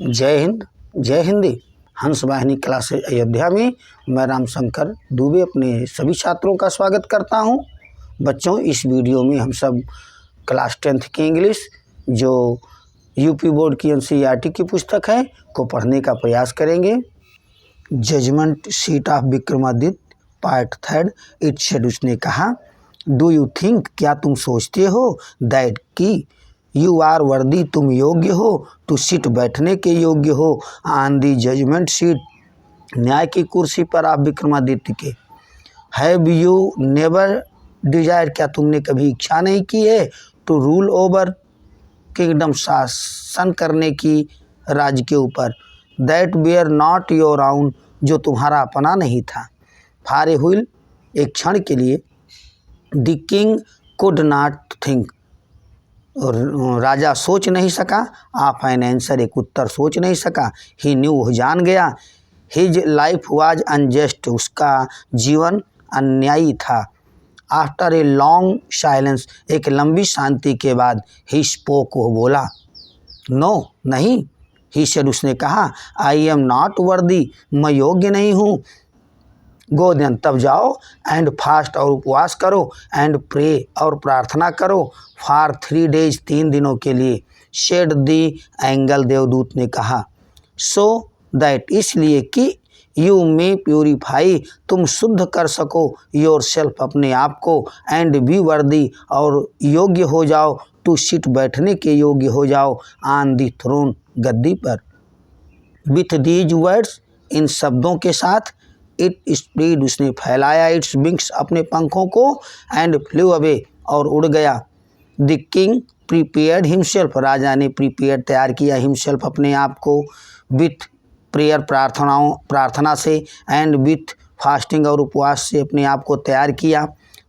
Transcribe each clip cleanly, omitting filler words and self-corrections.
जय हिंद, जय हिंदी। हंस वाहिनी क्लासेज अयोध्या में मैं रामशंकर दुबे अपने सभी छात्रों का स्वागत करता हूं। बच्चों, इस वीडियो में हम सब क्लास 10th की इंग्लिश जो यूपी बोर्ड की एनसीईआरटी की पुस्तक है को पढ़ने का प्रयास करेंगे। Judgement seat of Vikramaditya part 3 it said, उसने कहा, डू यू थिंक, क्या तुम सोचते हो, दैट की यू आर वर्दी, तुम योग्य हो, टू सीट, बैठने के योग्य हो, ऑन दी जजमेंट सीट, न्याय की कुर्सी पर आप विक्रमादित्य के। हैव यू नेवर डिजायर, क्या तुमने कभी इच्छा नहीं की है, टू रूल ओवर किंगडम, शासन करने की राज्य के ऊपर, that were not your own, जो तुम्हारा अपना नहीं था। फॉर ए व्हील, एक क्षण के लिए, the king could not think, राजा सोच नहीं सका, ऑफ एन आंसर, एक उत्तर सोच नहीं सका, ही न्यू, वह जान गया, हिज लाइफ वाज अनजस्ट, उसका जीवन अन्यायी था। आफ्टर ए लॉन्ग साइलेंस, एक लंबी शांति के बाद, ही स्पोक, वो बोला, नो, नहीं, ही सेड, उसने कहा, आई एम नॉट वर्दी, मैं योग्य नहीं हूँ। गो देन, तब जाओ, एंड फास्ट, और उपवास करो, एंड प्रे, और प्रार्थना करो, फॉर 3 days, 3 दिनों के लिए, शेड दी एंगल, देवदूत ने कहा, सो दैट, इसलिए कि, यू मे प्यूरिफाई, तुम शुद्ध कर सको, योर सेल्फ, अपने आप को, एंड बी वर्दी, और योग्य हो जाओ, टू सीट, बैठने के योग्य हो जाओ, ऑन दी थ्रोन, गद्दी पर। विथ दीज वर्ड्स, इन शब्दों के साथ, इट स्प्रेड, उसने फैलाया, इट्स विंग्स, अपने पंखों को, एंड फ्लू अवे, और उड़ गया। द किंग प्रिपेयर्ड हिमसेल्फ, राजा ने प्रिपेयर, तैयार किया, हिमसेल्फ, अपने आप को, विथ प्रेयर, प्रार्थना से, एंड विथ फास्टिंग, और उपवास से अपने आप को तैयार किया,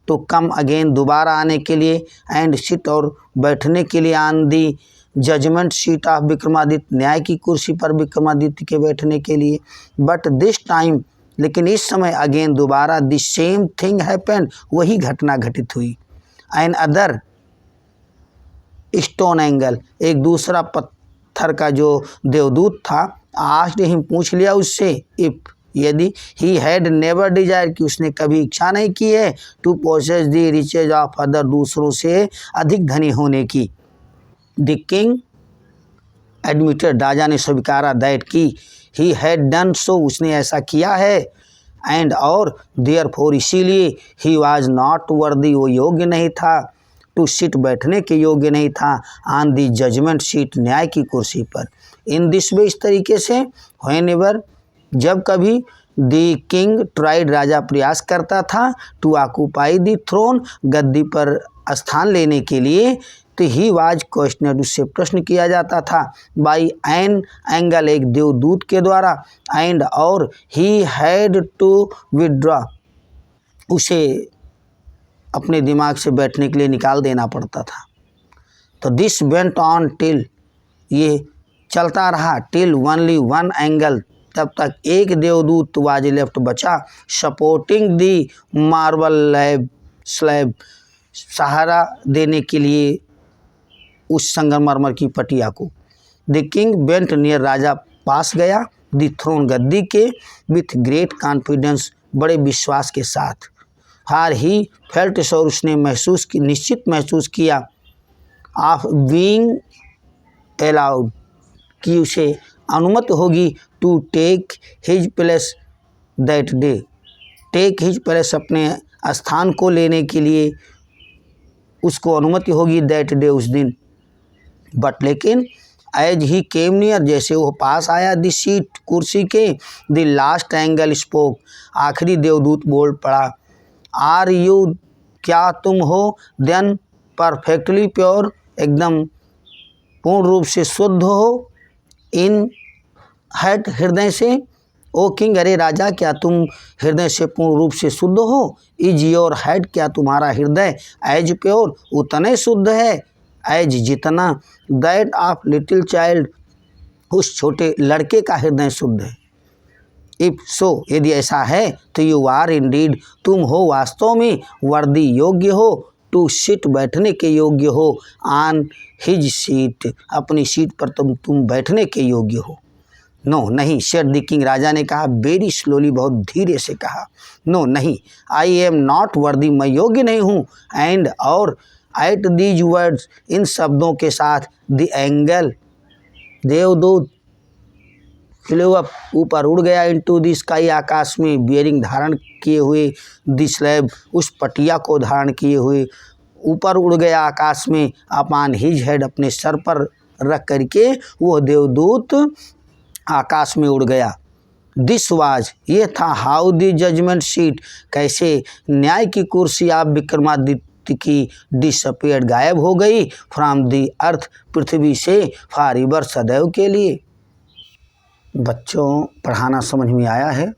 तो कम अगेन, दोबारा आने के लिए, एंड सिट, और बैठने के लिए, on the judgement seat of Vikramaditya, न्याय की कुर्सी पर विक्रमादित्य के बैठने के लिए। बट दिस टाइम, लेकिन इस समय, अगेन, दोबारा, द सेम थिंग हैपेंड, वही घटना घटित हुई। एन अदर स्टोन एंगल, एक दूसरा पत्थर का जो देवदूत था, आस्क्ड हिम, पूछ लिया उससे, इफ, यदि, ही हैड नेवर डिजायर, कि उसने कभी इच्छा नहीं की है, to possess the riches of other, दूसरों से अधिक धनी होने की। द किंग एडमिटेड, राजा ने स्वीकारा, दैट की, ही हैड डन सो, उसने ऐसा किया है, एंड, और, देयरफॉर, इसीलिए, ही वाज नॉट वर्दी, वो योग्य नहीं था, टू सीट, बैठने के योग्य नहीं था, ऑन दी जजमेंट सीट, न्याय की कुर्सी पर। इन दिस वे, इस तरीके से, व्हेनेवर, जब कभी, द किंग ट्राइड, राजा प्रयास करता था, टू ऑक्यूपाई द थ्रोन, गद्दी पर स्थान लेने के लिए, तो ही वाज क्वेश्चनड, उससे प्रश्न किया जाता था, बाई एन एंगल, एक देवदूत के द्वारा, एंड, और, ही हैड टू विड्रॉ, उसे अपने दिमाग से बैठने के लिए निकाल देना पड़ता था। तो दिस वेंट ऑन टिल, ये चलता रहा, टिल ओनली वन एंगल, तब तक एक देवदूत वाज लेफ्ट, बचा, सपोर्टिंग दी मार्बल स्लैब, सहारा देने के लिए उस संगमरमर की पटिया को। द किंग बेंट नियर, राजा पास गया, द थ्रोन, गद्दी के, विथ ग्रेट कॉन्फिडेंस, बड़े विश्वास के साथ, हार ही फेल्ट, और उसने महसूस की, निश्चित महसूस किया, ऑफ बीइंग अलाउड, कि उसे अनुमति होगी, to take his place that day, take his place, अपने स्थान को लेने के लिए उसको अनुमति होगी, दैट डे, उस दिन। बट लेकिन, एज ही केम नियर, जैसे वो पास आया, द सीट, कुर्सी के, द लास्ट एंगल स्पोक, आखिरी देवदूत बोल पड़ा, आर यू, क्या तुम हो, देन परफेक्टली प्योर, एकदम पूर्ण रूप से शुद्ध हो, इन हार्ट, हृदय से, ओ किंग, अरे राजा, क्या तुम हृदय से पूर्ण रूप से शुद्ध हो, इज योर हार्ट, क्या तुम्हारा हृदय, एज प्योर, उतने शुद्ध है, एज, जितना, दैट ऑफ लिटिल चाइल्ड, उस छोटे लड़के का हृदय शुद्ध है। इफ सो, यदि ऐसा है, तो यू आर इंडीड, तुम हो वास्तव में, वर्दी, योग्य हो, टू सीट, बैठने के योग्य हो, ऑन हिज सीट, अपनी सीट पर तुम बैठने के योग्य हो। नो नहीं, सेड द किंग, राजा ने कहा वेरी स्लोली, बहुत धीरे से कहा। नो नहीं, आई एम नॉट वर्दी, मैं योग्य नहीं हूँ। एंड और एट दीज वर्ड्स, इन शब्दों के साथ द एंगल, देवदूत फ्लेव अप, ऊपर उड़ गया, इनटू द स्काई, आकाश में, बियरिंग धारण किए हुए, द स्लैब, उस पटिया को धारण किए हुए, ऊपर उड़ गया आकाश में, अपॉन हिज हेड, अपने सर पर रख करके वो देवदूत आकाश में उड़ गया। दिस वाज, ये था, हाउ द जजमेंट सीट, कैसे न्याय की कुर्सी आप विक्रमादित्य की, डिसअपीयर्ड, गायब हो गई, फ्रॉम द अर्थ, पृथ्वी से, फॉर एवर, सदैव के लिए। बच्चों, पढ़ाना समझ में आया है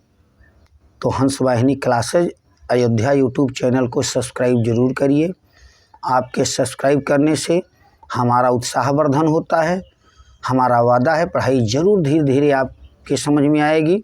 तो हंस वाहिनी क्लासेज अयोध्या यूट्यूब चैनल को सब्सक्राइब जरूर करिए। आपके सब्सक्राइब करने से हमारा उत्साहवर्धन होता है। हमारा वादा है पढ़ाई जरूर धीरे धीरे आपके समझ में आएगी।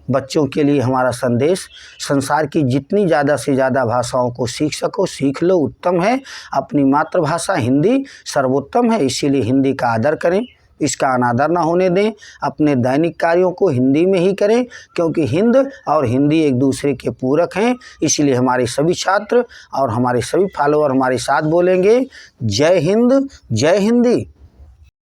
बच्चों के लिए हमारा संदेश, संसार की जितनी ज़्यादा से ज़्यादा भाषाओं को सीख सको सीख लो, उत्तम है। अपनी मातृभाषा हिंदी सर्वोत्तम है, इसीलिए हिंदी का आदर करें, इसका अनादर ना होने दें। अपने दैनिक कार्यों को हिंदी में ही करें, क्योंकि हिंद और हिंदी एक दूसरे के पूरक हैं। इसलिए हमारे सभी छात्र और हमारे सभी फॉलोअर हमारे साथ बोलेंगे, जय हिंद, जय हिंदी।